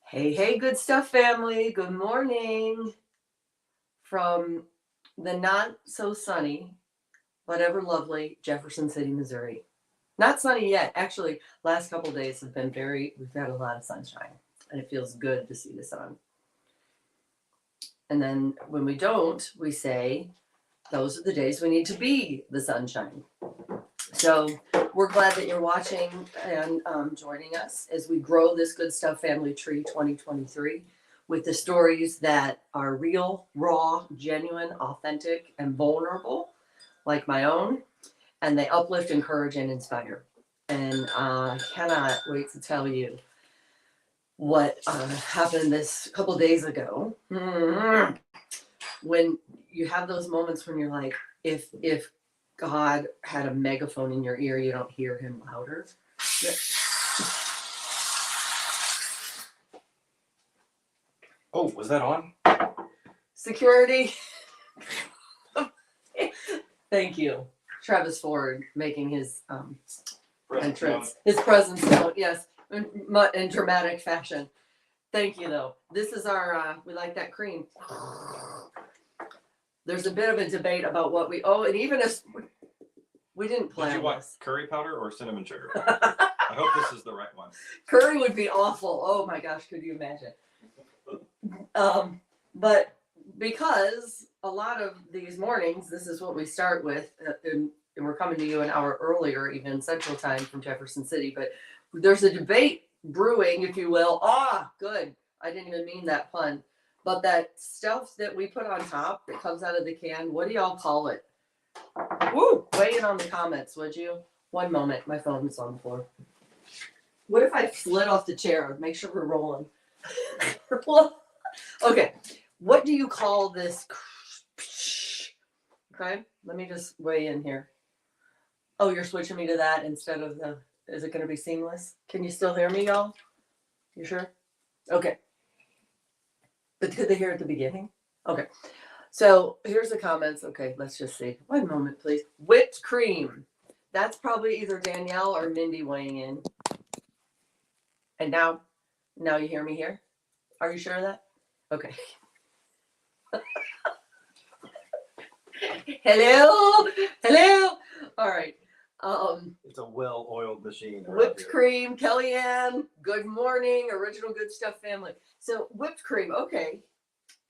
Hey, hey, good stuff, family. Good morning from the not so sunny, but ever lovely Jefferson City, Missouri. Not sunny yet. Actually, last couple days have been we've had a lot of sunshine, and it feels good to see the sun. And then when we don't, we say, those are the days we need to be the sunshine. So we're glad that you're watching and joining us as we grow this Good Stuff Family Tree 2023 with the stories that are real, raw, genuine, authentic, and vulnerable, like my own, and they uplift, encourage, and inspire. And I cannot wait to tell you what happened this couple days ago. When you have those moments when you're like, if God had a megaphone in your ear, you don't hear him louder. Oh, was that on? Security. Thank you. Travis Ford making his entrance, his presence known, yes, in dramatic fashion. Thank you, though. This is our, we like that cream. There's a bit of a debate about what and even if we didn't plan. Did you want curry powder or cinnamon sugar? I hope this is the right one. Curry would be awful. Oh my gosh, could you imagine? But because a lot of these mornings, this is what we start with, and we're coming to you an hour earlier, even Central Time from Jefferson City, but there's a debate brewing, if you will. Good. I didn't even mean that pun. But that stuff that we put on top that comes out of the can, what do y'all call it? Woo! Weigh in on the comments, would you? One moment. My phone is on the floor. What if I slid off the chair? Make sure we're rolling. Okay. What do you call this? Okay. Let me just weigh in here. Oh, you're switching me to that instead of the... Is it going to be seamless? Can you still hear me, y'all? You sure? Okay. But did they hear at the beginning? Okay. So here's the comments. Okay, let's just see. One moment, please. Whipped cream. That's probably either Danielle or Mindy weighing in. And now you hear me here? Are you sure of that? Okay. Hello. All right. It's a well-oiled machine. Whipped cream, Kellyanne. Good morning, original Good Stuff family. So whipped cream, okay.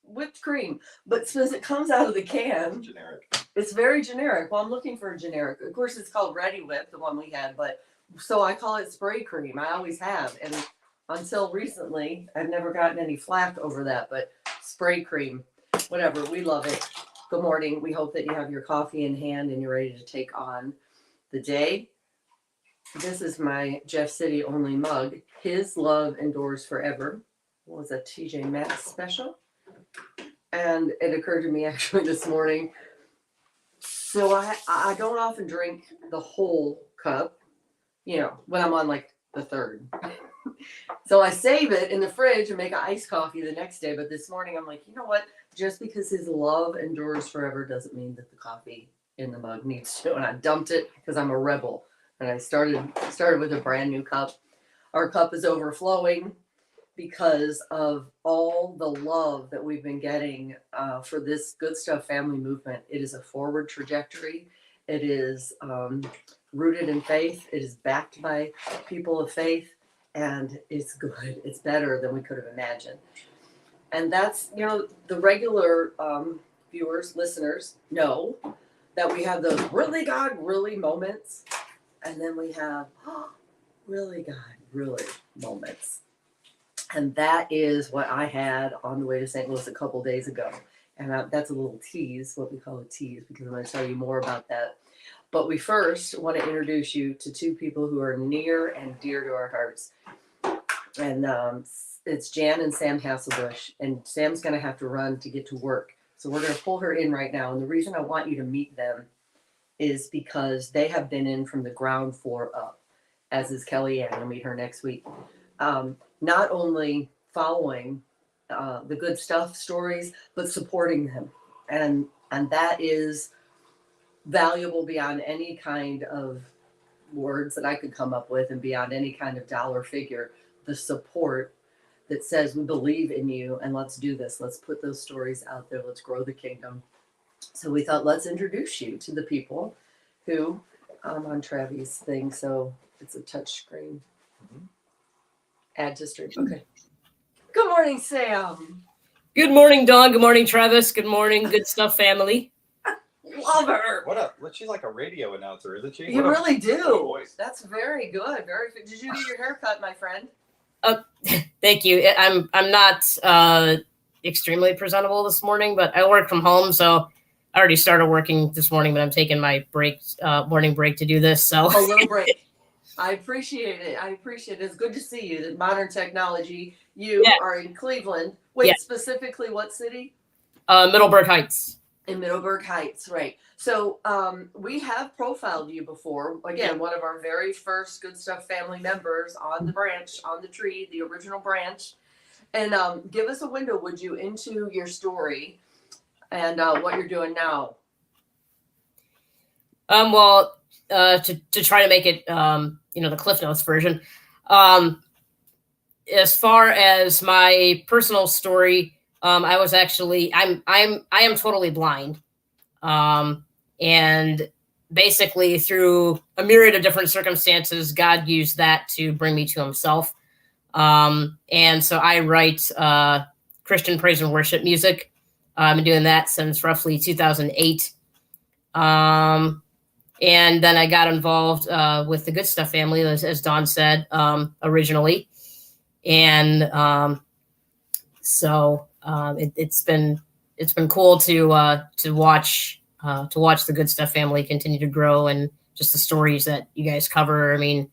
Whipped cream, but since it comes out of the can, generic. It's very generic. Well, I'm looking for a generic. Of course, it's called Ready Whip, the one we had, but so I call it spray cream. I always have, and until recently, I've never gotten any flack over that. But spray cream, whatever, we love it. Good morning. We hope that you have your coffee in hand and you're ready to take on the day. This is my Jeff City only mug. His love endures forever. What was that, TJ Maxx special? And it occurred to me actually this morning. So I don't often drink the whole cup, when I'm on like the third. So I save it in the fridge and make an iced coffee the next day. But this morning I'm like, you know what? Just because his love endures forever doesn't mean that the coffee in the mug needs to. And I dumped it because I'm a rebel. And I started with a brand new cup. Our cup is overflowing because of all the love that we've been getting for this Good Stuff family movement. It is a forward trajectory. It is rooted in faith. It is backed by people of faith, and it's good. It's better than we could have imagined. And that's, the regular viewers, listeners know that we have those really God, really moments. And then we have really God, really moments. And that is what I had on the way to St. Louis a couple days ago. And that's a little tease, what we call a tease, because I'm going to tell you more about that. But we first want to introduce you to two people who are near and dear to our hearts. And it's Jan and Sam Hasselbush. And Sam's going to have to run to get to work. So we're going to pull her in right now. And the reason I want you to meet them is because they have been in from the ground floor up, as is Kellyanne. I'll meet her next week. Not only following the Good Stuff stories, but supporting them. And that is valuable beyond any kind of words that I could come up with and beyond any kind of dollar figure. The support that says we believe in you and let's do this. Let's put those stories out there. Let's grow the kingdom. So we thought, let's introduce you to the people who on Travi's thing. So it's a touch screen. Add to stream. Okay. Good morning, Sam. Good morning, Dawn. Good morning, Travis. Good morning, Good Stuff family. Love her. What up? She's like a radio announcer, isn't she? You What really What a do. voice. That's very good. Very good. Did you get your hair cut, my friend? Thank you. I'm not extremely presentable this morning, but I work from home, so I already started working this morning, but I'm taking my morning break to do this. So A little break. I appreciate it. It's good to see you. The modern technology. You are in Cleveland. Wait, specifically what city? Middleburg Heights. In Middleburg Heights, right. So we have profiled you before. Again, one of our very first Good Stuff family members on the branch, on the tree, the original branch. And give us a window, would you, into your story and what you're doing now. Well, to try to make it, the Cliff Notes version. As far as my personal story, I was actually I am totally blind, and basically through a myriad of different circumstances, God used that to bring me to Himself. And so I write Christian praise and worship music. I've been doing that since roughly 2008. And then I got involved with the Good Stuff family, as Dawn said, originally. And so it's been cool to watch the Good Stuff family continue to grow, and just the stories that you guys cover. I mean,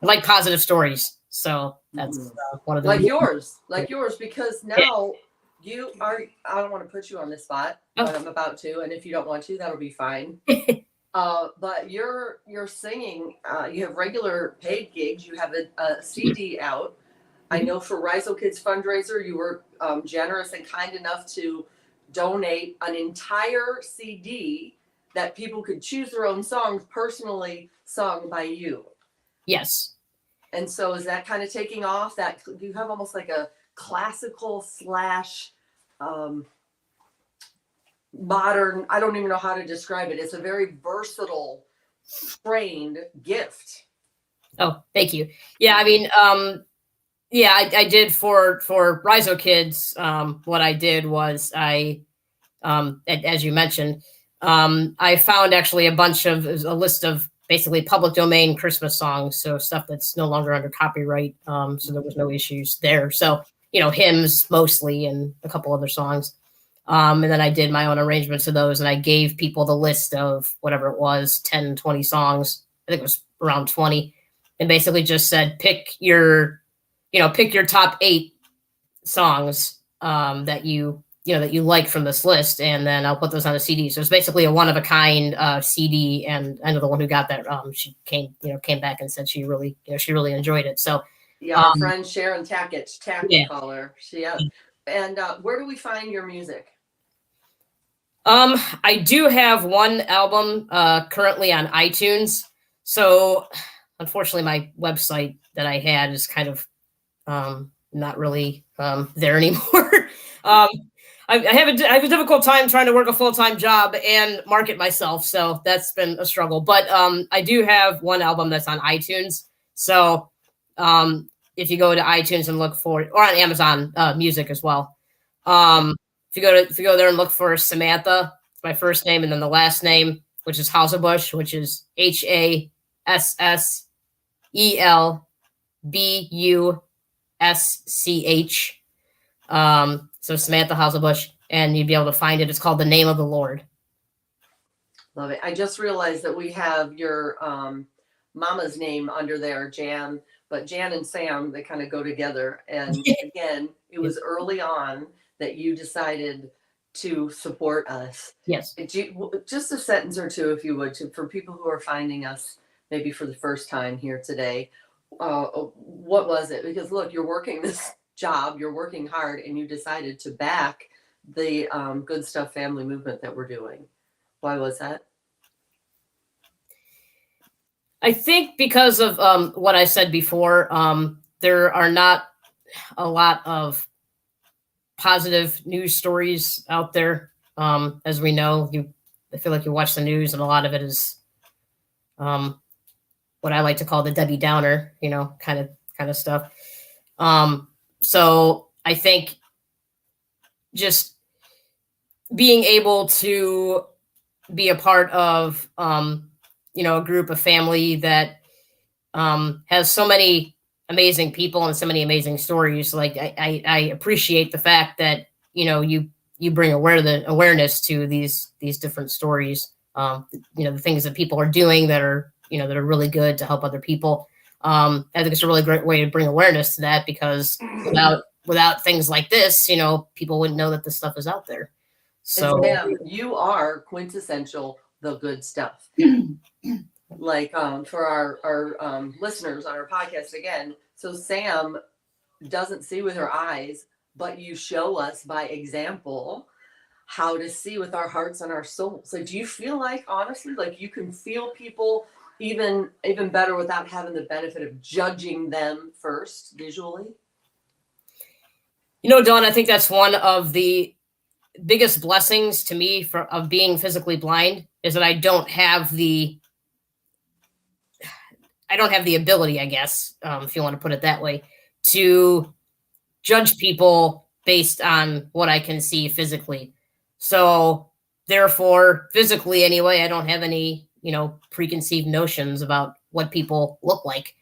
I like positive stories, so that's one of the like yours, because now you are. I don't want to put you on the spot, but I'm about to, and if you don't want to, that'll be fine. But you're singing. You have regular paid gigs. You have a CD out. I know for Rhizo Kids fundraiser, you were generous and kind enough to donate an entire CD that people could choose their own songs, personally sung by you. Yes. And so is that kind of taking off? That you have almost like a classical / modern, I don't even know how to describe it. It's a very versatile, trained gift. Oh, thank you. Yeah, I mean, I did for Rhizo Kids. What I did was as you mentioned, I found actually a list of basically public domain Christmas songs. So stuff that's no longer under copyright. So there was no issues there. So, hymns mostly and a couple other songs. And then I did my own arrangements of those, and I gave people the list of whatever it was, 10, 20 songs. I think it was around 20, and basically just said, pick your top 8 songs that you like from this list, and then I'll put those on a CD. So it's basically a one of a kind CD. And I know the one who got that, she came back and said she really enjoyed it. So yeah, our friend Sharon Tackett, we call her. And where do we find your music? I do have one album currently on iTunes. So unfortunately, my website that I had is kind of not really there anymore. I have a difficult time trying to work a full-time job and market myself, so that's been a struggle. But I do have one album that's on iTunes. So if you go to iTunes and look for, or on Amazon Music as well, if you go there and look for Samantha, it's my first name and then the last name, which is Hasselbusch, which is HASSELBUSCH. So Samantha Hasselbusch, and you'd be able to find it. It's called The Name of the Lord. Love it. I just realized that we have your mama's name under there, Jan, but Jan and Sam, they kind of go together. And again, it was early on that you decided to support us. Yes. Just a sentence or two, if you would, for people who are finding us maybe for the first time here today. What was it? Because look, you're working this job, you're working hard, and you decided to back the Good Stuff family movement that we're doing. Why was that? I think because of what I said before, there are not a lot of positive news stories out there. As we know, I feel like you watch the news and a lot of it is what I like to call the Debbie Downer, kind of stuff. So I think just being able to be a part of, a group of family that has so many amazing people and so many amazing stories. Like I appreciate the fact that, you bring awareness to these different stories. The things that people are doing that are really good to help other people. I think it's a really great way to bring awareness to that, because without things like this, people wouldn't know that this stuff is out there. So And Sam, you are quintessential the good stuff. Like for our listeners on our podcast again, so Sam doesn't see with her eyes, but you show us by example how to see with our hearts and our souls. So do you feel like, honestly, like you can feel people even better without having the benefit of judging them first visually? Dawn, I think that's one of the biggest blessings to me of being physically blind, is that I don't have the ability, I guess, if you want to put it that way, to judge people based on what I can see physically. So therefore, physically anyway, I don't have any, preconceived notions about what people look like.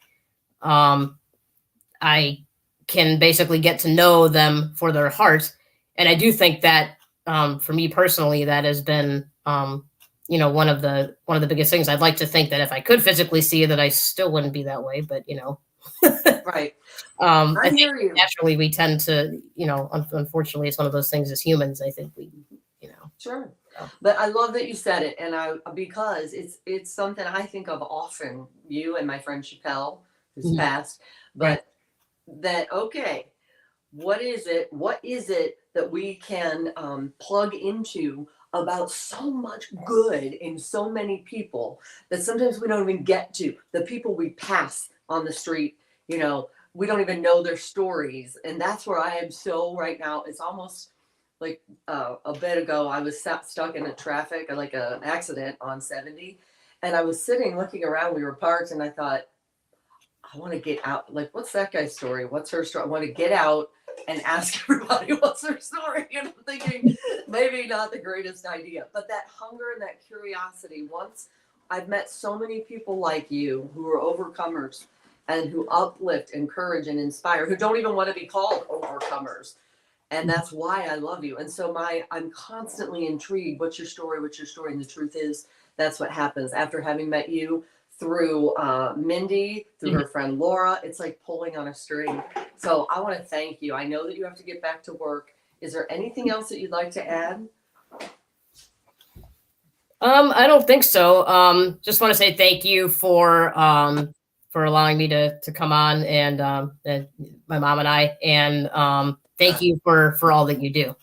I can basically get to know them for their heart. And I do think that, for me personally, that has been, one of the biggest things. I'd like to think that if I could physically see, that I still wouldn't be that way, but Right. I hear think you. naturally we tend to, unfortunately, it's one of those things as humans. I think we. Sure. But I love that you said it, and because it's something I think of often. You and my friend Chappelle, who's passed, but that okay, what is it that we can plug into about so much good in so many people that sometimes we don't even get to the people we pass on the street. We don't even know their stories, and that's where I am so right now. It's almost like a bit ago, I was stuck in a traffic, like an accident on 70. And I was sitting looking around, we were parked, and I thought, I want to get out. Like, what's that guy's story? What's her story? I want to get out and ask everybody what's her story. And I'm thinking, maybe not the greatest idea. But that hunger and that curiosity, once I've met so many people like you who are overcomers and who uplift, encourage, and inspire, who don't even want to be called overcomers. And that's why I love you. And so I'm constantly intrigued. What's your story? What's your story? And the truth is, that's what happens after having met you through Mindy, through her friend Laura. It's like pulling on a string. So I want to thank you. I know that you have to get back to work. Is there anything else that you'd like to add? I don't think so. Just want to say thank you for allowing me to come on, and my mom and I, and thank you for all that you do.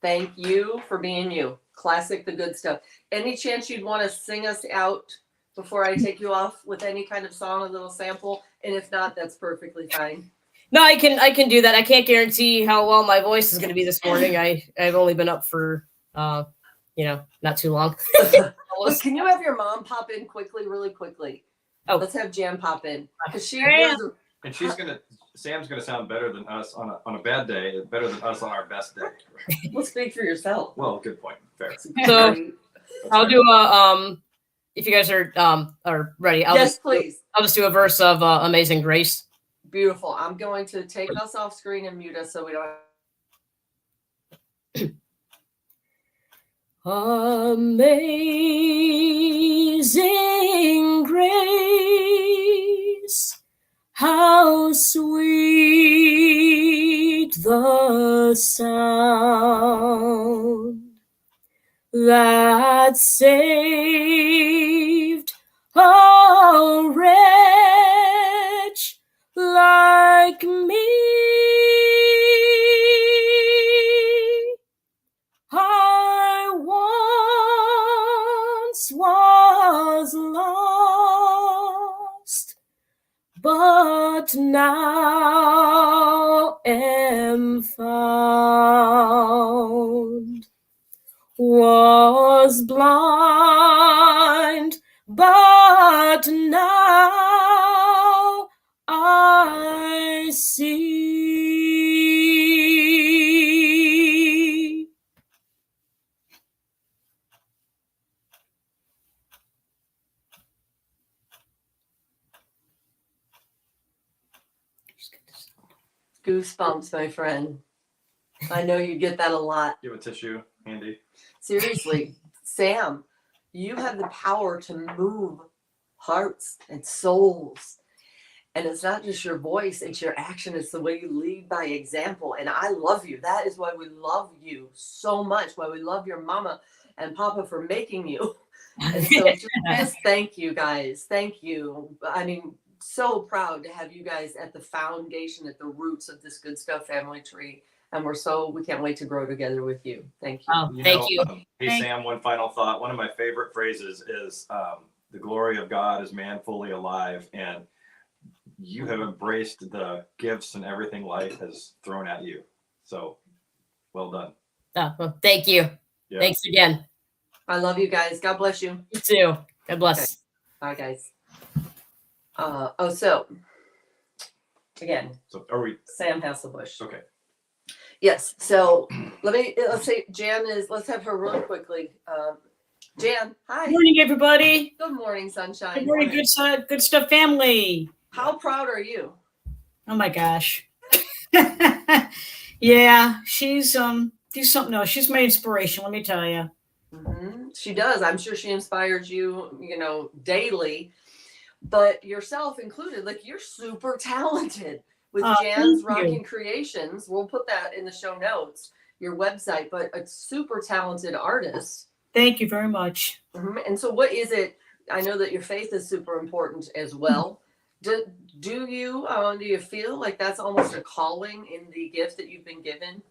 Thank you for being you. Classic, the good stuff. Any chance you'd want to sing us out before I take you off with any kind of song, a little sample? And if not, that's perfectly fine. No, I can do that. I can't guarantee how well my voice is going to be this morning. I've only been up for not too long. Look, can you have your mom pop in really quickly? Oh, let's have Jan pop in, because and Sam's gonna sound better than us on a bad day, better than us on our best day. Well, speak for yourself. Well, good point. Fair. So I'll do a if you guys are ready. Please. I'll just do a verse of Amazing Grace. Beautiful. I'm going to take us off screen and mute us so we don't. Amazing grace, how sweet the sound that saved a wretch like me. I once was lost, but now found, was blind, but now I see. Goosebumps, my friend. I know you get that a lot. You have a tissue handy? Seriously, Sam, you have the power to move hearts and souls. And it's not just your voice, it's your action. It's the way you lead by example. And I love you. That is why we love you so much, why we love your mama and papa for making you. And so just thank you guys. Thank you. I mean, so proud to have you guys at the foundation, at the roots of this Good Stuff family tree. And we can't wait to grow together with you. Thank you. Oh, thank you. Hey, Sam, one final thought. One of my favorite phrases is the glory of God is man fully alive. And you have embraced the gifts and everything life has thrown at you. So well done. Oh, well, thank you. Yeah. Thanks again. I love you guys. God bless you. You too. God bless. Okay. Bye, guys. So again, So are we? Sam Hasselbush. Okay. Yes. So let's say let's have her really quickly. Jan, hi. Good morning, everybody. Good morning, sunshine. Good morning, good stuff family. How proud are you? Oh my gosh. Yeah, she's something else. She's my inspiration, let me tell you. Mm-hmm. She does. I'm sure she inspires you, daily, but yourself included. Like, you're super talented with Jan's Rocking Creations. We'll put that in the show notes, your website, but a super talented artist. Thank you very much. Mm-hmm. And so what is it? I know that your faith is super important as well. Do you feel like that's almost a calling in the gift that you've been given?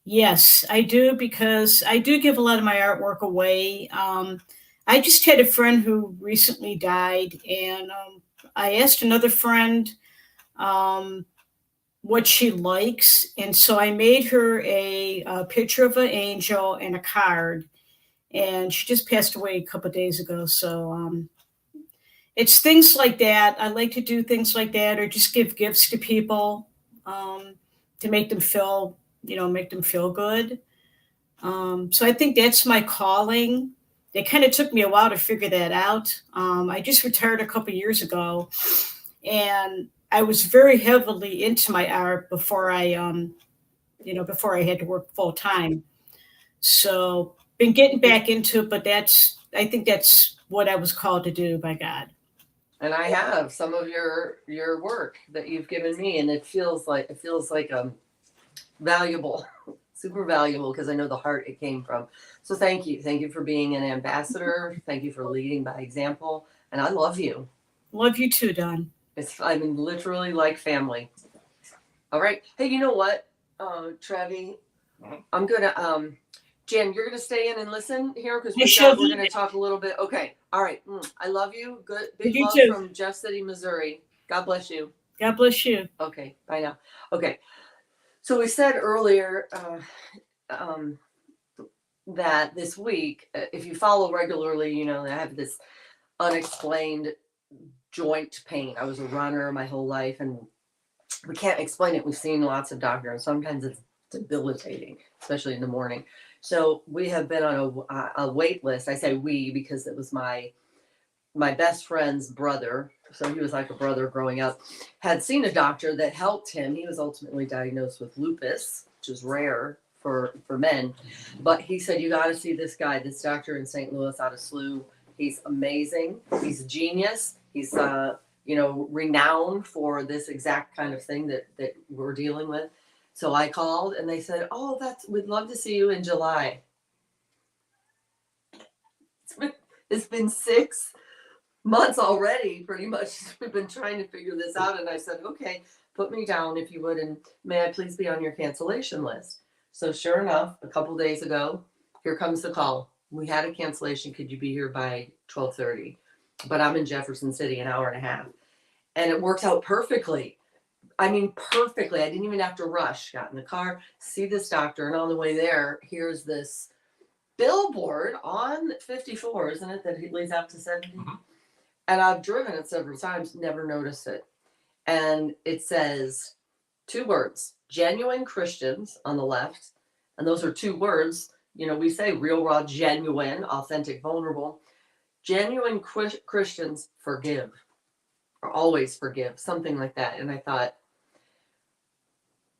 Yes, I do, because I do give a lot of my artwork away. I just had a friend who recently died, and I asked another friend what she likes, and so I made her a picture of an angel and a card, and she just passed away a couple of days ago. So it's things like that. I like to do things like that, or just give gifts to people to make them feel good. So I think that's my calling. It kind of took me a while to figure that out. I just retired a couple years ago, and I was very heavily into my art before I had to work full time. So been getting back into it, but I think that's what I was called to do by God. And I have some of your work that you've given me, and it feels like valuable, super valuable, because I know the heart it came from. So thank you for being an ambassador. Thank you for leading by example, and I love you. Love you too, Don. Literally like family. All right. Hey, you know what, Trevi? Mm-hmm. I'm gonna Jen, you're gonna stay in and listen here because we're gonna talk a little bit. Okay. All right. I love you. Good. Big You love too. from Jeff City, Missouri. God bless you. God bless you. Okay. Bye now. Okay. So we said earlier that this week, if you follow regularly, I have this unexplained joint pain. I was a runner my whole life, and we can't explain it. We've seen lots of doctors. Sometimes it's debilitating, especially in the morning. So we have been on a wait list. I say we because it was my best friend's brother. So he was like a brother growing up, had seen a doctor that helped him. He was ultimately diagnosed with lupus, which is rare for men. But he said, you got to see this guy, this doctor in St. Louis out of SLU. He's amazing. He's a genius. He's, renowned for this exact kind of thing that we're dealing with. So I called and they said, we'd love to see you in July. It's been 6 months already, pretty much. We've been trying to figure this out. And I said, okay, put me down if you would. And may I please be on your cancellation list? So sure enough, a couple days ago, here comes the call. We had a cancellation. Could you be here by 12:30? But I'm in Jefferson City, an hour and a half. And it worked out perfectly. I mean, perfectly. I didn't even have to rush. Got in the car, see this doctor, and on the way there, here's this billboard on 54, isn't it? That he leads out to 70. Mhm. And I've driven it several times, never noticed it. And it says 2 words, genuine Christians on the left. And those are 2 words. You know, we say real, raw, genuine, authentic, vulnerable. Genuine Christians forgive, or always forgive, something like that. And I thought,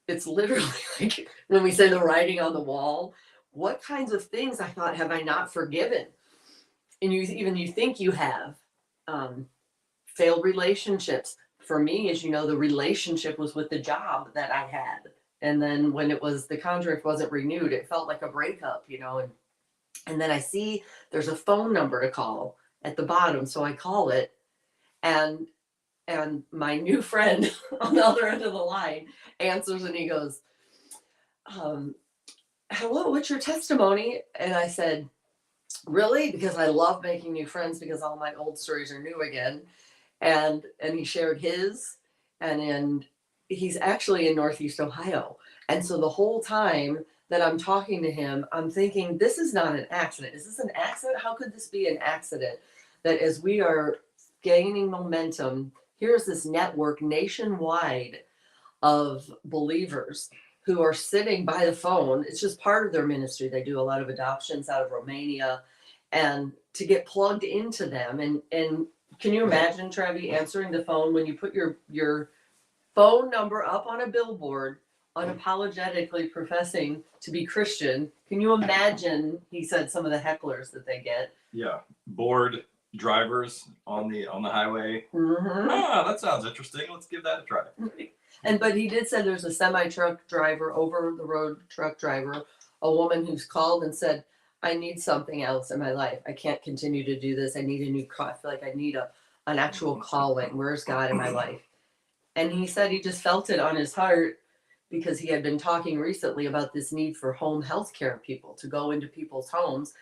it's literally like when we say the writing on the wall, what kinds of things I thought have I not forgiven? And you think you have. Failed relationships. For me, as you know, the relationship was with the job that I had. And then when the contract wasn't renewed, it felt like a breakup, you know, and then I see there's a phone number to call at the bottom. So I call it, and my new friend on the other end of the line answers, and he goes, hello, what's your testimony? And I said, really? Because I love making new friends, because all my old stories are new again. And he shared his, and he's actually in Northeast Ohio. And so the whole time that I'm talking to him, I'm thinking, this is not an accident. Is this an accident? How could this be an accident? That as we are gaining momentum, here's this network nationwide of believers who are sitting by the phone. It's just part of their ministry. They do a lot of adoptions out of Romania, and to get plugged into them. And can you imagine, Trevi, answering the phone when you put your phone number up on a billboard, unapologetically professing to be Christian? Can you imagine, he said, some of the hecklers that they get? Yeah, bored drivers on the highway. Mm-hmm. That sounds interesting. Let's give that a try. But he did say there's a semi-truck driver, over the road truck driver, a woman who's called and said, I need something else in my life. I can't continue to do this. I need a new call. I feel like I need an actual calling. Where's God in my life? And he said he just felt it on his heart, because he had been talking recently about this need for home health care people to go into people's homes.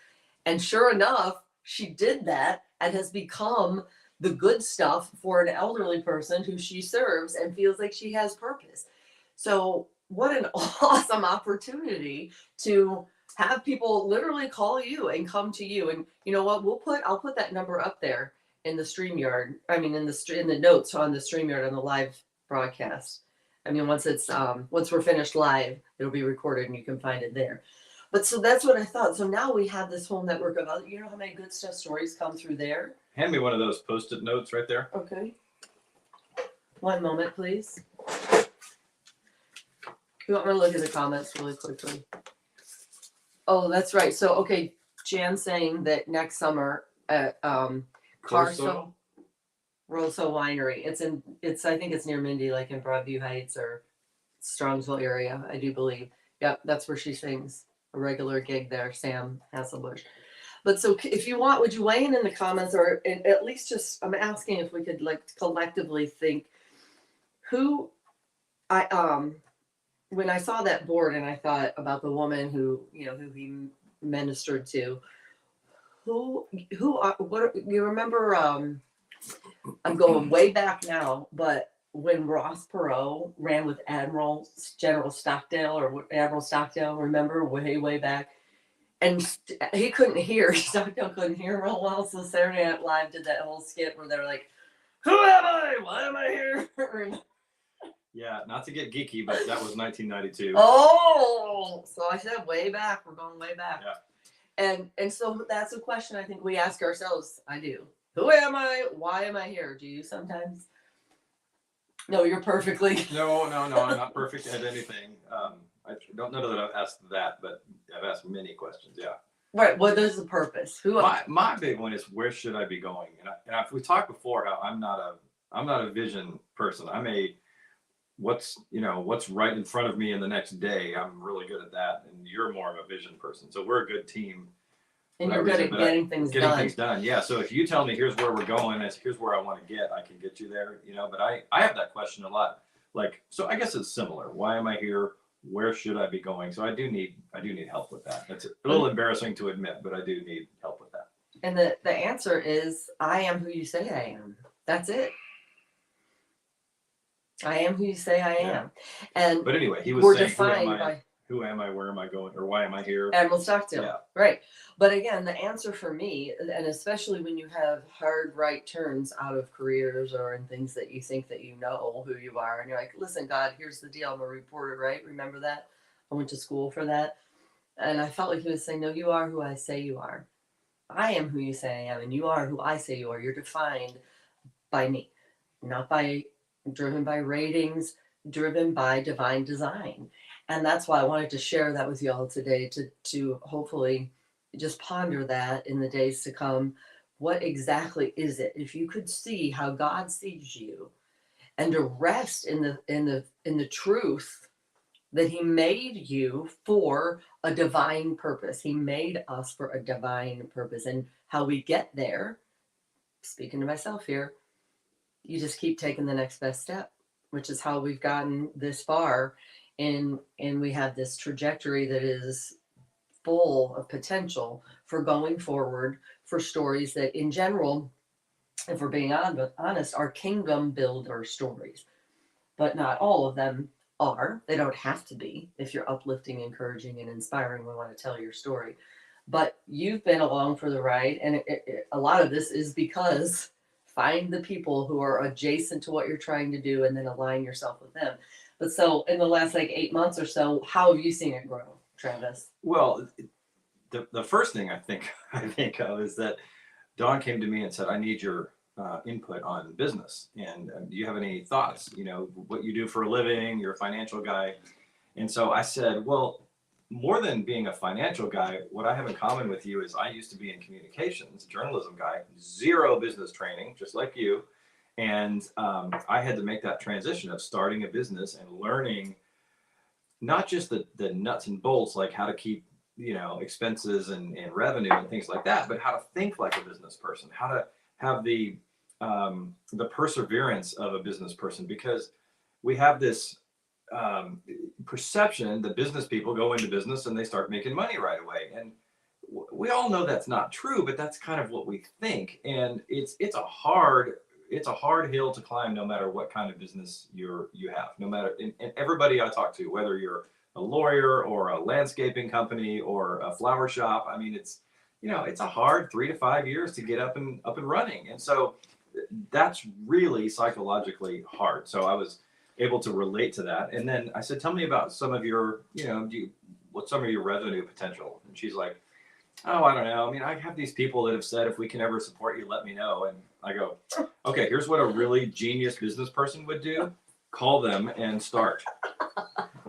And sure enough, she did that and has become the good stuff for an elderly person who she serves and feels like she has purpose. So what an awesome opportunity to have people literally call you and come to you. And you know what? I'll put that number up there in the StreamYard. I mean, in the notes on the StreamYard on the live broadcast. I mean, once we're finished live, it'll be recorded and you can find it there. But so that's what I thought. So now we have this whole network of, you know how many good stuff stories come through there? Hand me one of those Post-it notes right there. Okay. One moment, please. You want me to look at the comments really quickly? Oh, that's right. So, okay, Jan's saying that next summer at Rosso Winery. I think it's near Mindy, like in Broadview Heights or Strongsville area, I do believe. Yep, that's where she sings. A regular gig there, Sam Hasselbush. But so if you want, would you weigh in the comments, or at least just, I'm asking if we could like collectively think who when I saw that board and I thought about the woman who he ministered to, what you remember, I'm going way back now, but when Ross Perot ran with General Stockdale, remember, way back, and he couldn't hear, Stockdale couldn't hear real well, so Saturday Night Live did that whole skit where they're like, who am I? Why am I here? Yeah, not to get geeky, but that was 1992. Oh, so I said way back. We're going way back. Yeah. And so that's a question I think we ask ourselves. I do. Who am I? Why am I here? Do you sometimes? No, you're perfectly. No, I'm not perfect at anything. I don't know that I've asked that, but I've asked many questions. Yeah. Right. What is the purpose? My big one is, where should I be going? And we talked before how I'm not a vision person. I'm a what's right in front of me in the next day. I'm really good at that, and you're more of a vision person. So we're a good team. And you're good at getting things done. Yeah. So if you tell me here's where we're going, here's where I want to get, I can get you there. But I have that question a lot. Like, so I guess it's similar. Why am I here? Where should I be going? So I do need help with that. That's a little embarrassing to admit, but I do need help with that. And the answer is, I am who you say I am. That's it. I am who you say I am. And But anyway, he was we're saying, defined by who am I, where am I going, or why am I here? Admiral Stockdale. Yeah. Right. But again, the answer for me, and especially when you have hard right turns out of careers or in things that you think that you know who you are, and you're like, listen, God, here's the deal. I'm a reporter, right? Remember that? I went to school for that. And I felt like he was saying, no, you are who I say you are. I am who you say I am, and you are who I say you are. You're defined by me, not by driven by ratings, driven by divine design. And that's why I wanted to share that with y'all today to hopefully just ponder that in the days to come. What exactly is it? If you could see how God sees you and to rest in the truth that he made you for a divine purpose. He made us for a divine purpose. And how we get there, speaking to myself here, you just keep taking the next best step, which is how we've gotten this far. And we have this trajectory that is full of potential for going forward, for stories that in general, if we're being honest, are kingdom builder stories. But not all of them are. They don't have to be. If you're uplifting, encouraging, and inspiring, we want to tell your story. But you've been along for the ride, and a lot of this is because find the people who are adjacent to what you're trying to do and then align yourself with them. But so in the last like 8 months or so, how have you seen it grow, Travis? Well, the first thing I think of is that Dawn came to me and said, I need your input on business. And do you have any thoughts? You know, what you do for a living, you're a financial guy. And so I said, well, more than being a financial guy, what I have in common with you is I used to be in communications, journalism guy, zero business training, just like you. And I had to make that transition of starting a business and learning not just the nuts and bolts, like how to keep, you know, expenses and revenue and things like that, but how to think like a business person, how to have the perseverance of a business person, because we have this perception that business people go into business and they start making money right away. And we all know that's not true, but that's kind of what we think. And it's a hard hill to climb, no matter what kind of business you have, no matter, and everybody I talk to, whether you're a lawyer or a landscaping company or a flower shop. I mean, it's a hard 3 to 5 years to get up and running. And so that's really psychologically hard. So I was able to relate to that. And then I said, tell me about some of your, what's some of your revenue potential? And she's like, oh, I don't know. I mean, I have these people that have said, if we can ever support you, let me know. And I go, okay, here's what a really genius business person would do. Call them and start.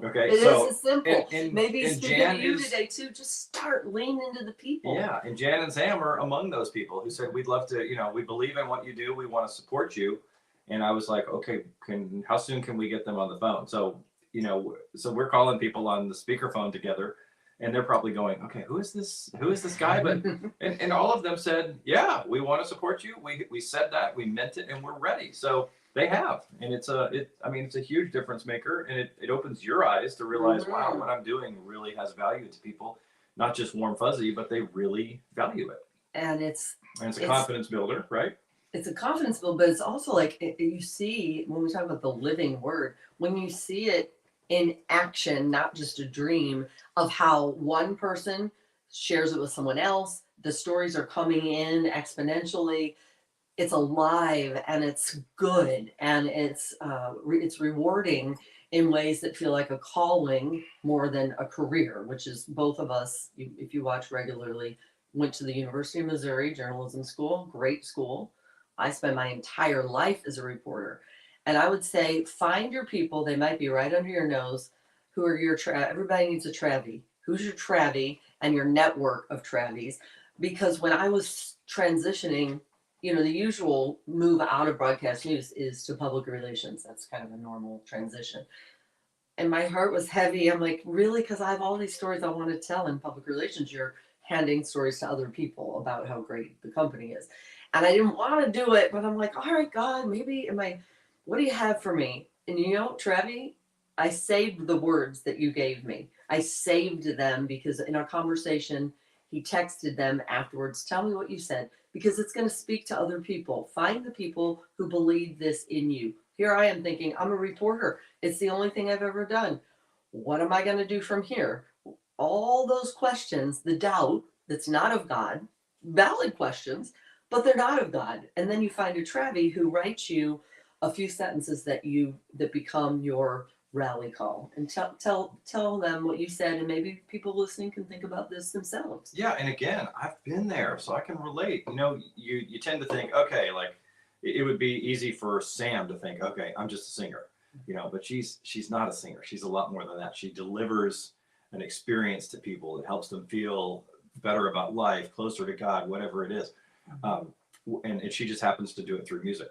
Okay, It so is as simple. and Maybe and speaking Jan to you is, today too, just start, lean into the people. yeah, and Jan and Sam are among those people who said, we'd love to, we believe in what you do, we want to support you. And I was like, okay, how soon can we get them on the phone? So, so we're calling people on the speakerphone together, and they're probably going, okay, who is this guy? But and all of them said, yeah, we want to support you. We said that, we meant it, and we're ready. So they have, and it's a huge difference maker, and it opens your eyes to realize, wow, what I'm doing really has value to people, not just warm fuzzy, but they really value it. And it's a confidence builder, right? It's a confidence build, but it's also like you see when we talk about the living word, when you see it in action, not just a dream of how one person shares it with someone else, the stories are coming in exponentially. It's alive and it's good and it's rewarding in ways that feel like a calling more than a career, which is both of us, if you watch regularly, went to the University of Missouri Journalism School, great school. I spent my entire life as a reporter. And I would say, find your people, they might be right under your nose, who are your, everybody needs a Travie. Who's your Travie and your network of Travies? Because when I was transitioning, the usual move out of broadcast news is to public relations. That's kind of a normal transition. And my heart was heavy. I'm like, really? Because I have all these stories I want to tell in public relations. You're handing stories to other people about how great the company is. And I didn't want to do it, but I'm like, all right, God, maybe what do you have for me? And Travie, I saved the words that you gave me. I saved them because in our conversation, he texted them afterwards, tell me what you said, because it's going to speak to other people. Find the people who believe this in you. here I am thinking, I'm a reporter. It's the only thing I've ever done. What am I going to do from here? All those questions, the doubt that's not of God, valid questions, but they're not of God. And then you find a Travi who writes you a few sentences that become your rally call, and tell them what you said, and maybe people listening can think about this themselves. Yeah, and again, I've been there, so I can relate. You know, you tend to think, okay, like it would be easy for Sam to think, okay, I'm just a singer, you know, but she's not a singer. She's a lot more than that. She delivers an experience to people that helps them feel better about life, closer to God, whatever it is. And she just happens to do it through music.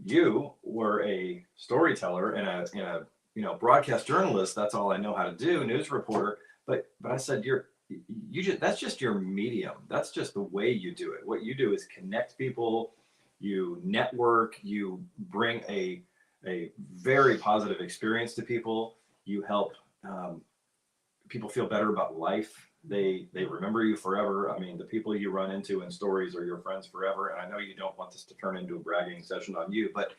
You were a storyteller and a broadcast journalist. That's all I know how to do, news reporter. But I said that's just your medium. That's just the way you do it. What you do is connect people, you network, you bring a very positive experience to people. You help people feel better about life. They remember you forever. I mean, the people you run into in stories are your friends forever. And I know you don't want this to turn into a bragging session on you, but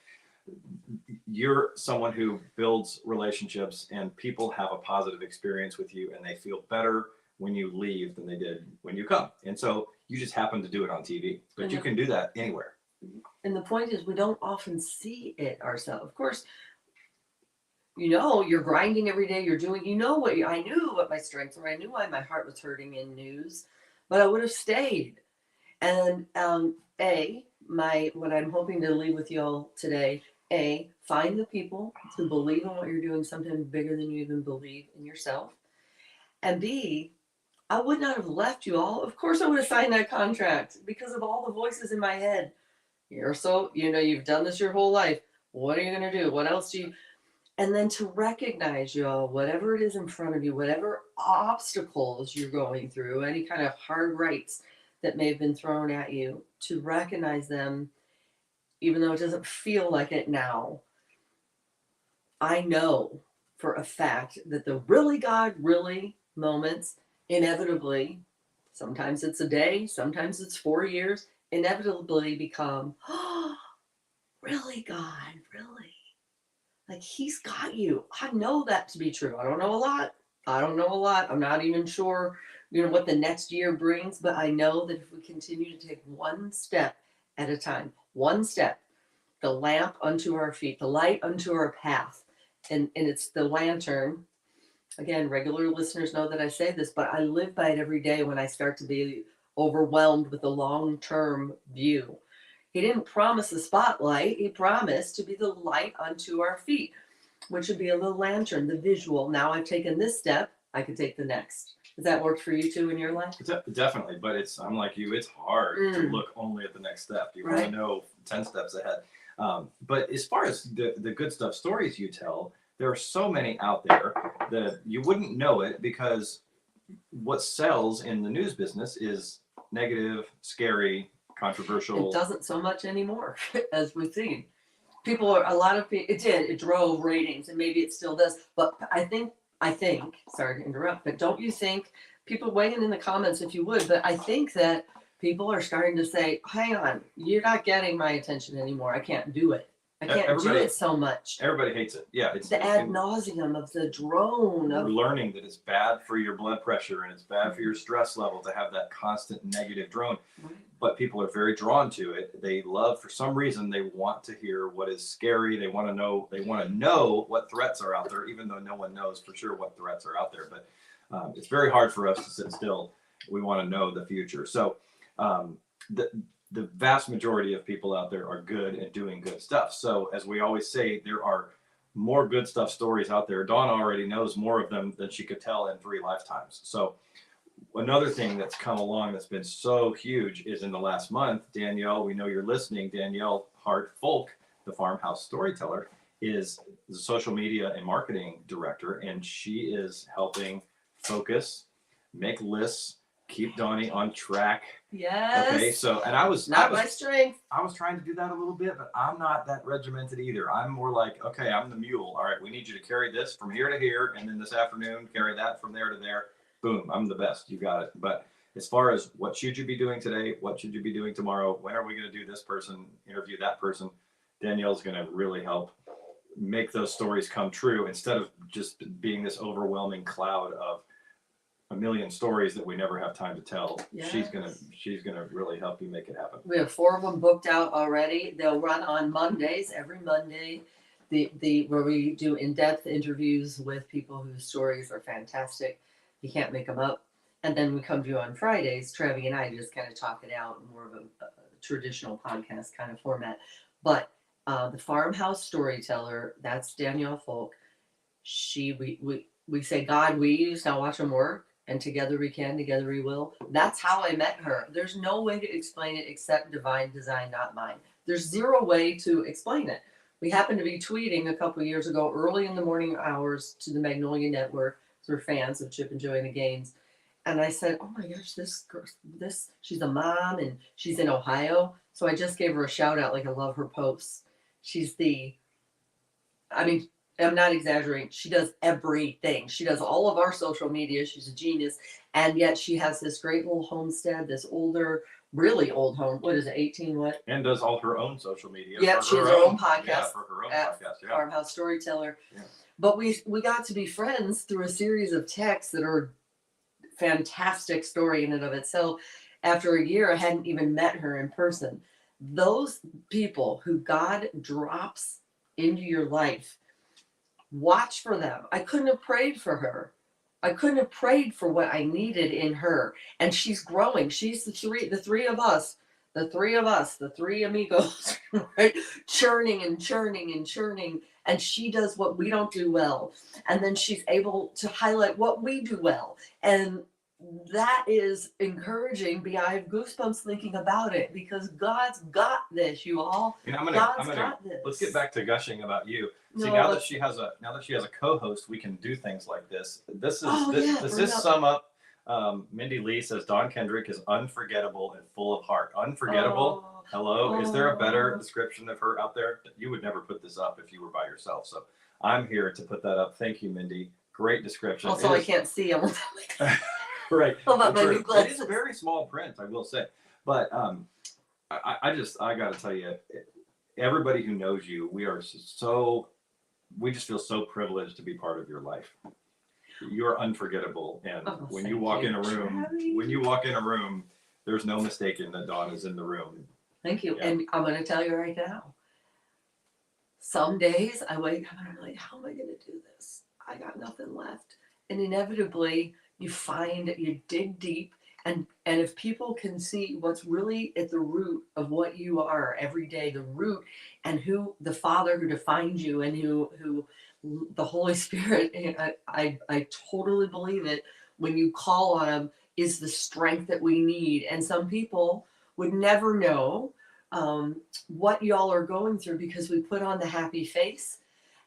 you're someone who builds relationships, and people have a positive experience with you, and they feel better when you leave than they did when you come. And so you just happen to do it on TV, but you can do that anywhere. And the point is, we don't often see it ourselves. Of course, you know, you're grinding every day, you're doing, I knew what my strengths were. I knew why my heart was hurting in news, but I would have stayed. And what I'm hoping to leave with y'all today, find the people who believe in what you're doing, sometimes bigger than you even believe in yourself. And B, I would not have left you all. Of course I would have signed that contract because of all the voices in my head. You've done this your whole life. What are you going to do? What else do you... And then to recognize, y'all, whatever it is in front of you, whatever obstacles you're going through, any kind of hard rights that may have been thrown at you, to recognize them, even though it doesn't feel like it now. I know for a fact that the really God, really moments, inevitably, sometimes it's a day, sometimes it's 4 years, inevitably become, oh, really God, really? Like, he's got you. I know that to be true. I don't know a lot. I'm not even sure, what the next year brings, but I know that if we continue to take one step at a time, one step, the lamp unto our feet, the light unto our path, and it's the lantern. Again, regular listeners know that I say this, but I live by it every day when I start to be overwhelmed with the long-term view. He didn't promise the spotlight. He promised to be the light unto our feet, which would be a little lantern, the visual. Now I've taken this step, I could take the next. Does that work for you too in your life? Definitely, but I'm like you, it's hard to look only at the next step. You want to know 10 steps ahead. But as far as the good stuff stories you tell, there are so many out there that you wouldn't know it, because what sells in the news business is negative, scary, controversial. It doesn't so much anymore, as we've seen. It drove ratings, and maybe it still does. But I think, sorry to interrupt, but don't you think, people weigh in the comments if you would, but I think that people are starting to say, hang on, you're not getting my attention anymore. I can't do it. I can't do it so much. Everybody hates it. Yeah. It's the ad nauseum of the drone. We're learning that it's bad for your blood pressure and it's bad for your stress level to have that constant negative drone. But people are very drawn to it. They love, for some reason, they want to hear what is scary. They want to know what threats are out there, even though no one knows for sure what threats are out there. But it's very hard for us to sit still. We want to know the future. So the vast majority of people out there are good at doing good stuff. So as we always say, there are more good stuff stories out there. Dawn already knows more of them than she could tell in 3 lifetimes. So another thing that's come along that's been so huge is in the last month, Danielle, we know you're listening, Danielle Hart-Folk, the Farmhouse Storyteller, is the social media and marketing director, and she is helping focus, make lists, keep Donnie on track. Yes. Okay, so, and my strength. I was trying to do that a little bit, but I'm not that regimented either. I'm more like, okay, I'm the mule. All right, we need you to carry this from here to here, and then this afternoon, carry that from there to there. Boom, I'm the best. You got it. But as far as what should you be doing today, what should you be doing tomorrow, when are we going to do this person, interview that person, Danielle's going to really help make those stories come true instead of just being this overwhelming cloud of a million stories that we never have time to tell. Yes. She's gonna really help you make it happen. We have 4 of them booked out already. They'll run on Mondays, every Monday. Where we do in-depth interviews with people whose stories are fantastic. You can't make them up. And then we come to you on Fridays. Travi and I just kind of talk it out in more of a traditional podcast kind of format. But the farmhouse storyteller, that's Danielle Folk. We say, God, we use, now watch them work. And together we can, together we will. That's how I met her. There's no way to explain it except divine design, not mine. There's zero way to explain it. We happened to be tweeting a couple of years ago, early in the morning hours, to the Magnolia Network. We're fans of Chip and Joanna Gaines. And I said, oh my gosh, this girl, she's a mom and she's in Ohio. So I just gave her a shout out, like I love her posts. I'm not exaggerating. She does everything. She does all of our social media. She's a genius. And yet she has this great little homestead, this older, really old home. What is it, 18 what? And does all her own social media. Yeah, she has her own podcast. Yeah, for her own podcast. Yeah. Farmhouse Storyteller. Yeah. But we got to be friends through a series of texts that are fantastic story in and of itself. After a year, I hadn't even met her in person. Those people who God drops into your life, watch for them. I couldn't have prayed for her. I couldn't have prayed for what I needed in her. And she's growing. She's the three of us, the three amigos, right? Churning and churning and churning. And she does what we don't do well. And then she's able to highlight what we do well. And that is encouraging. I have goosebumps thinking about it because God's got this, you all. God's got this. Let's get back to gushing about you. See, No, now that she has a co-host, we can do things like this. Does this sum up? Mindy Lee says Dawn Kendrick is unforgettable and full of heart. Unforgettable. Oh, Hello. Is there a better description of her out there? You would never put this up if you were by yourself. So I'm here to put that up. Thank you, Mindy. Great description. Also, I can't see them. Right. How about my new It glasses? is a very small print, I will say. But I got to tell you, everybody who knows you, we just feel so privileged to be part of your life. You're unforgettable, and when you walk in a room, there's no mistaking that Dawn is in the room. Thank you. Yeah. And I'm going to tell you right now. Some days I wake up and I'm like, how am I going to do this? I got nothing left. And inevitably, you dig deep, and if people can see what's really at the root of what you are every day, the root, and who the Father who defines you, and who the Holy Spirit, I totally believe it, when you call on him, is the strength that we need. And some people would never know what y'all are going through because we put on the happy face.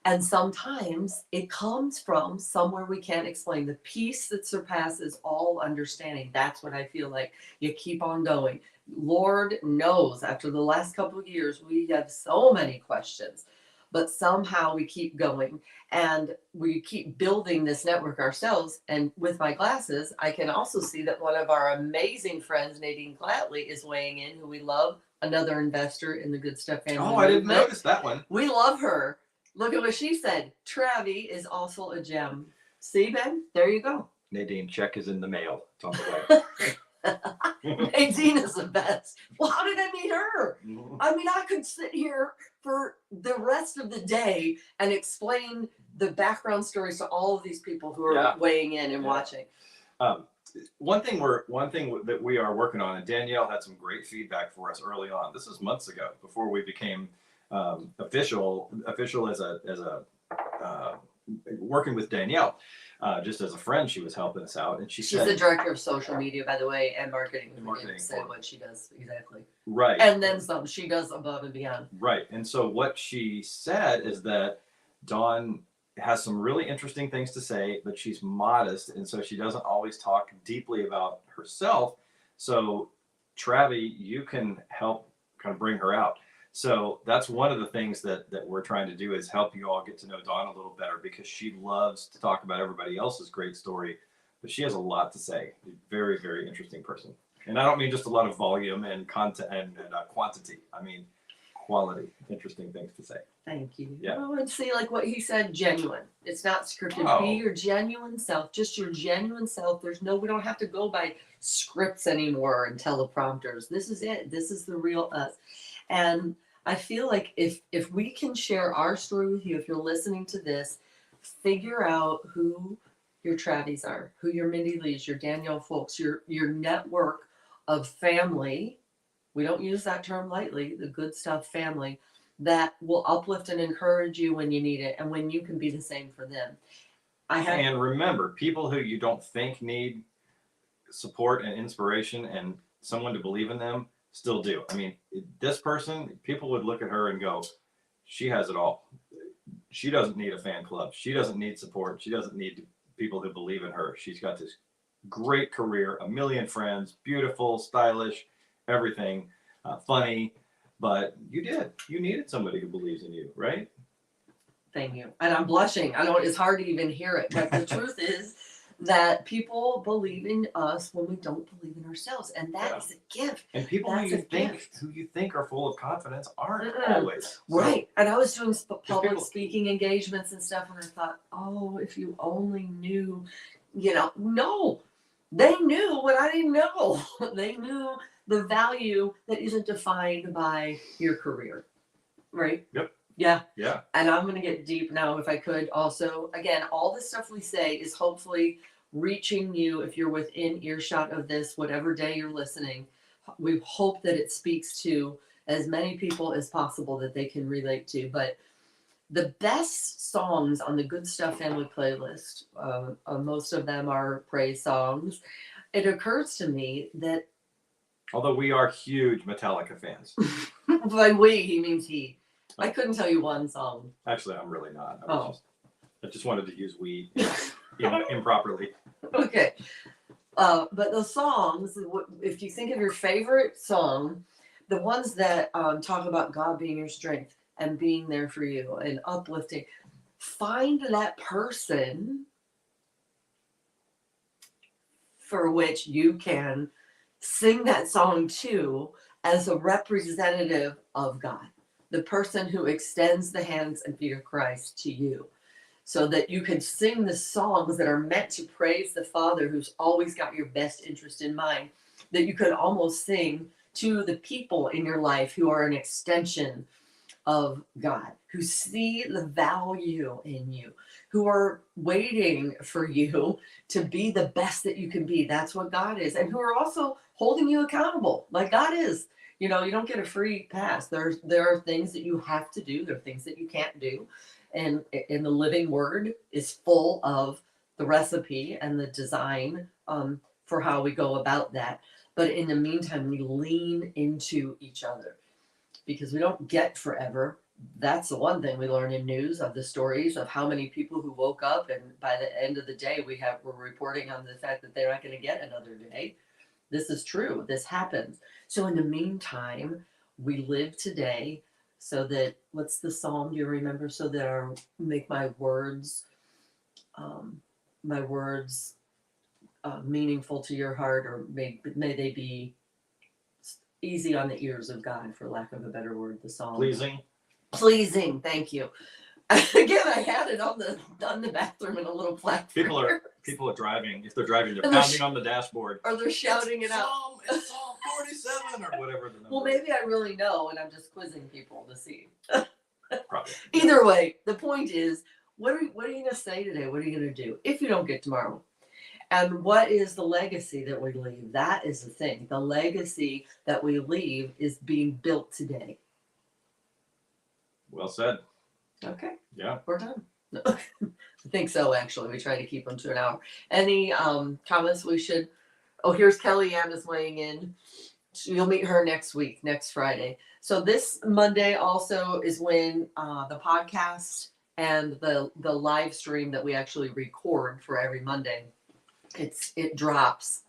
And sometimes it comes from somewhere we can't explain. The peace that surpasses all understanding. That's what I feel like. You keep on going. Lord knows, after the last couple of years, we have so many questions. But somehow we keep going. And we keep building this network ourselves. And with my glasses, I can also see that one of our amazing friends, Nadine Glatley, is weighing in, who we love. Another investor in the Good Stuff family. Oh, I didn't notice that one. We love her. Look at what she said. Travi is also a gem. See, Ben? There you go. Nadine, check is in the mail. It's on the way. Nadine is the best. Well, how did I meet her? I mean, I could sit here for the rest of the day and explain the background stories to all of these people who are weighing in and watching. One thing that we are working on, and Danielle had some great feedback for us early on. This is months ago, before we became official as a working with Danielle. Just as a friend, she was helping us out, and she's the director of social media, by the way, and marketing. Said what she does exactly. Right. And then some. She does above and beyond. Right. And so what she said is that Dawn has some really interesting things to say, but she's modest, and so she doesn't always talk deeply about herself. So Travi, you can help kind of bring her out. So that's one of the things that we're trying to do, is help you all get to know Dawn a little better, because she loves to talk about everybody else's great story, but she has a lot to say. Very, very interesting person. And I don't mean just a lot of volume and content and quantity. I mean quality, interesting things to say. Thank you. Yeah. Oh, and see, like what he said, genuine. It's not scripted. Oh. Be your genuine self, just your genuine self. We don't have to go by scripts anymore and teleprompters. This is it. This is the real us. And I feel like if we can share our story with you, if you're listening to this, figure out who your Travis are, who your Mindy Lees, your Danielle Folks, your network of family. We don't use that term lightly, the good stuff family, that will uplift and encourage you when you need it and when you can be the same for them. And remember, people who you don't think need support and inspiration and someone to believe in them still do. I mean, this person, people would look at her and go, she has it all. She doesn't need a fan club. She doesn't need support. She doesn't need people who believe in her. She's got this great career, a million friends, beautiful, stylish, everything, funny. But you needed somebody who believes in you, right? Thank you. And I'm blushing. It's hard to even hear it. But the truth is that people believe in us when we don't believe in ourselves. And that is a gift. And people who you think are full of confidence aren't always. Right. And I was doing public people- speaking engagements and stuff, and I thought, oh, if you only knew, no, they knew what I didn't know. They knew the value that isn't defined by your career. Right? Yep. Yeah. Yeah. And I'm going to get deep now if I could. Also, again, all the stuff we say is hopefully reaching you if you're within earshot of this, whatever day you're listening. We hope that it speaks to as many people as possible that they can relate to. But the best songs on the Good Stuff Family playlist, most of them are praise songs. It occurs to me that Although we are huge Metallica fans. by we, he means he. I couldn't tell you one song. Actually, I'm really not. Oh. I just wanted to use we improperly. Okay. But the songs, if you think of your favorite song, the ones that talk about God being your strength and being there for you and uplifting, find that person for which you can sing that song to as a representative of God, the person who extends the hands and feet of Christ to you, so that you can sing the songs that are meant to praise the Father who's always got your best interest in mind, that you could almost sing to the people in your life who are an extension of God, who see the value in you, who are waiting for you to be the best that you can be. That's what God is. And who are also holding you accountable like God is. You don't get a free pass. There are things that you have to do. There are things that you can't do. And the living word is full of the recipe and the design for how we go about that. But in the meantime, we lean into each other because we don't get forever. That's the one thing we learn in news of the stories of how many people who woke up and by the end of the day we're reporting on the fact that they're not going to get another day. This is true. This happens. So in the meantime, we live today so that, what's the psalm, do you remember? So that make my words meaningful to your heart, or may they be easy on the ears of God, for lack of a better word, the psalm. Pleasing, thank you. Again, I had it on the bathroom in a little platform. People are driving. If they're driving, they're And pounding on the dashboard. Or they're shouting it out. It's Psalm 47 or whatever the number. Well, maybe I really know, and I'm just quizzing people to see. Probably. Either way, the point is, what are you going to say today? What are you going to do if you don't get tomorrow? And what is the legacy that we leave? That is the thing. The legacy that we leave is being built today. Well said. Okay. Yeah. We're done. I think so, actually. We try to keep them to an hour. Any comments we should? Oh, here's Kellyanne is weighing in. You'll meet her next week, next Friday. So this Monday also is when the podcast and the live stream that we actually record for every Monday, it drops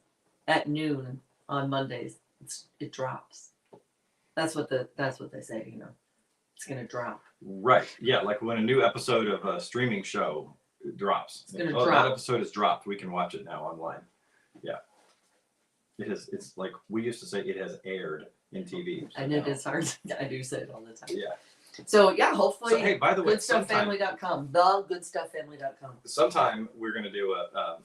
at noon on Mondays. It drops. That's what they say. It's gonna drop. Right. Yeah. Like when a new episode of a streaming show drops. It's gonna drop. drop. That episode is dropped. We can watch it now online. Yeah. It has. It's like we used to say. It has aired in TV. And it is hard. I do say it all the time. Yeah. So yeah, hopefully, So, hey, by the way, goodstufffamily.com, thegoodstufffamily.com. sometime we're going to do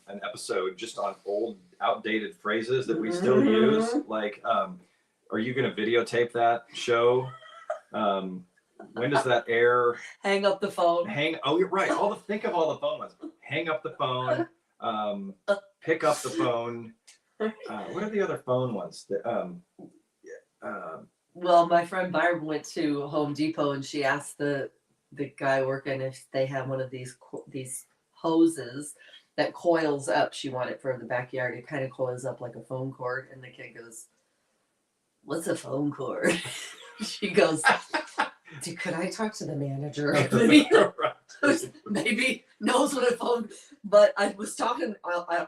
an episode just on old, outdated phrases that we still use. Like, are you going to videotape that show? When does that air? Hang up the phone. Oh, you're right. Think of all the phone ones. Hang up the phone. Pick up the phone. What are the other phone ones? Well, my friend Barb went to Home Depot and she asked the guy working if they had one of these hoses that coils up. She wanted for the backyard. It kind of coils up like a phone cord. And the kid goes, "What's a phone cord?" She goes, "Could I talk to the manager?" Maybe knows what a phone. But I was talking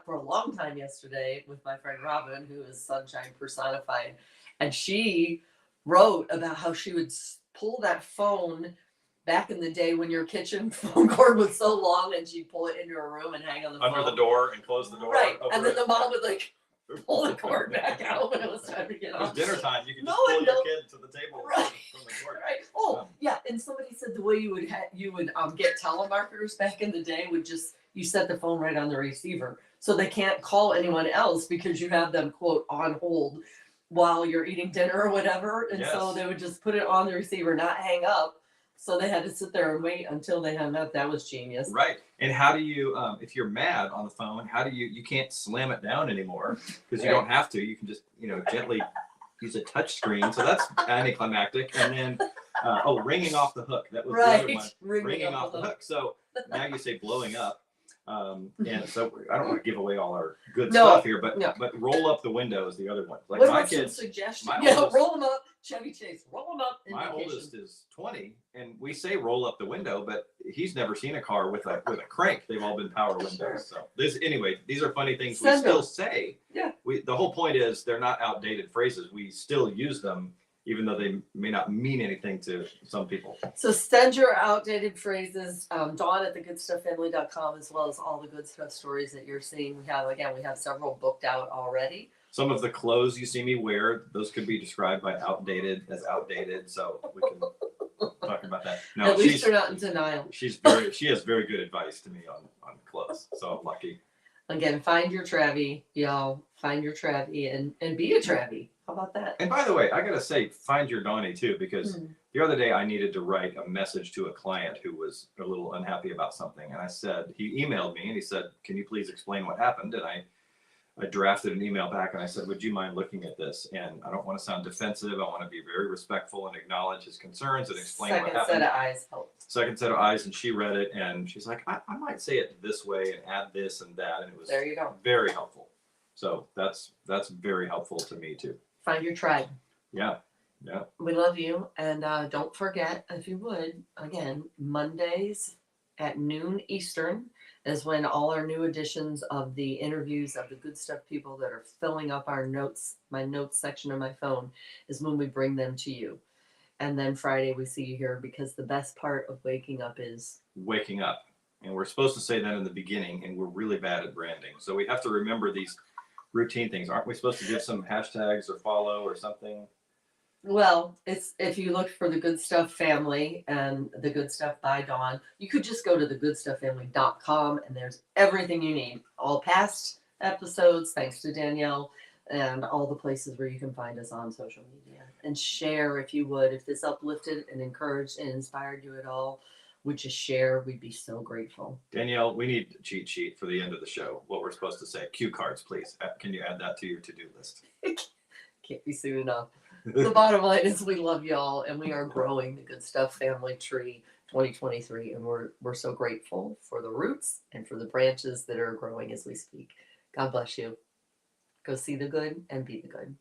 for a long time yesterday with my friend Robin, who is sunshine personified, and she wrote about how she would pull that phone back in the day when your kitchen phone cord was so long, and she'd pull it into her room and hang on the under phone. the door and close the door. Right, and then the mom would like pull the cord back out when it was time to get It was off. dinner time. You could just No, pull your no. kid to the table Right. from the cord. Right. Oh, yeah. And somebody said the way you would get telemarketers back in the day would just you set the phone right on the receiver, so they can't call anyone else because you have them quote on hold while you're eating dinner or whatever, and so Yes. they would just put it on the receiver, not hang up. So they had to sit there and wait until they hung up. That was genius. Right. And how do you, if you're mad on the phone, how do you can't slam it down anymore because you don't have to. You can just, gently use a touch screen. So that's anticlimactic. And then, ringing off the hook. That was the other one. Ringing off the hook. So now you say blowing up. And so I don't want to give away all our good stuff here, but roll up the window is the other one. Like What my about some kids, suggestions? my Yeah, oldest- roll them up. Chevy Chase, roll them up. my indication. oldest is 20, and we say roll up the window, but he's never seen a car with a crank. They've all been power windows. So these are funny things we Send still them. say. Yeah. The whole point is they're not outdated phrases. We still use them, even though they may not mean anything to some people. So send your outdated phrases, Dawn at thegoodstufffamily.com, as well as all the good stuff stories that you're seeing. We have several booked out already. Some of the clothes you see me wear, those could be described by outdated. So we can talk about that. No, At least they're not in denial. she has very good advice to me on clothes. So I'm lucky. Again, find your Travie, y'all. Find your Travie and be a Travie. How about that? And by the way, I gotta say, find your Donnie too, because the other day I needed to write a message to a client who was a little unhappy about something, and he emailed me and he said, "Can you please explain what happened?" And I drafted an email back and I said, "Would you mind looking at this?" And I don't want to sound defensive. I want to be very respectful and acknowledge his concerns and explain what happened. Second set of eyes helps. Second set of eyes, and she read it and she's like, I might say it this way and add this and that, and it was There you go. very helpful. So that's very helpful to me too. Find your tribe. Yeah. We love you. And don't forget, if you would, again, Mondays at noon Eastern is when all our new editions of the interviews of the good stuff people that are filling up our notes, my notes section of my phone, is when we bring them to you. And then Friday we see you here, because the best part of waking up is Waking up. And we're supposed to say that in the beginning, and we're really bad at branding. So we have to remember these routine things. Aren't we supposed to give some hashtags or follow or something? Well, it's if you look for the Good Stuff Family and the Good Stuff by Dawn, you could just go to thegoodstufffamily.com and there's everything you need. All past episodes, thanks to Danielle, and all the places where you can find us on social media. And share if you would. If this uplifted and encouraged and inspired you at all, would you share? We'd be so grateful. Danielle, we need a cheat sheet for the end of the show. What we're supposed to say. Cue cards, please. Can you add that to your to-do list? Can't be soon enough. The bottom line is we love y'all, and we are growing the Good Stuff Family Tree 2023, and we're so grateful for the roots and for the branches that are growing as we speak. God bless you. Go see the good and be the good.